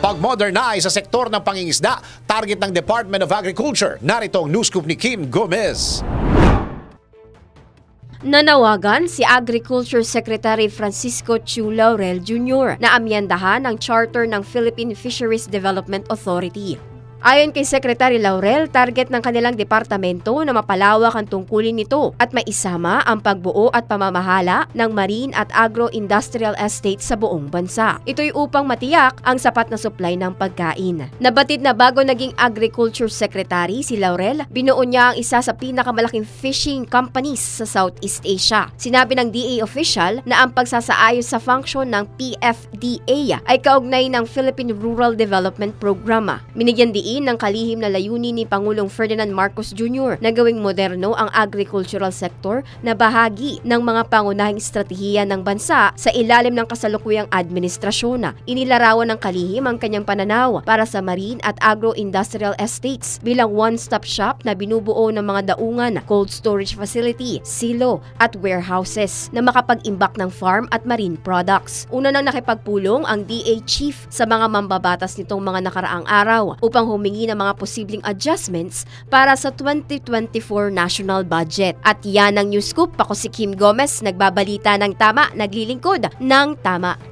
Pag-modernize sa sektor ng pangingisda, target ng Department of Agriculture. Narito ang news scoop ni Kim Gomez. Nanawagan si Agriculture Secretary Francisco Chu Laurel Jr. na amyendahan ang charter ng Philippine Fisheries Development Authority. Ayon kay Secretary Laurel, target ng kanilang departamento na mapalawak ang tungkulin nito at maisama ang pagbuo at pamamahala ng marine at agro-industrial estate sa buong bansa. Ito'y upang matiyak ang sapat na supply ng pagkain. Nabatid na bago naging Agriculture Secretary si Laurel, binuo niya ang isa sa pinakamalaking fishing companies sa Southeast Asia. Sinabi ng DA official na ang pagsasaayos sa function ng PFDA ay kaugnay ng Philippine Rural Development Program. Binigyan ng kalihim na layunin ni Pangulong Ferdinand Marcos Jr. na gawing moderno ang agricultural sector na bahagi ng mga pangunahing estratehiya ng bansa sa ilalim ng kasalukuyang administrasyon. Inilarawan ng kalihim ang kanyang pananaw para sa marine at agro-industrial estates bilang one-stop shop na binubuo ng mga daungan, cold storage facility, silo at warehouses na makapag-imbak ng farm at marine products. Una nang nakipagpulong ang DA Chief sa mga mambabatas nitong mga nakaraang araw upang humingi ng mga posibleng adjustments para sa 2024 national budget. At yan ang news scoop. Ako si Kim Gomez, nagbabalita ng tama, naglilingkod ng tama.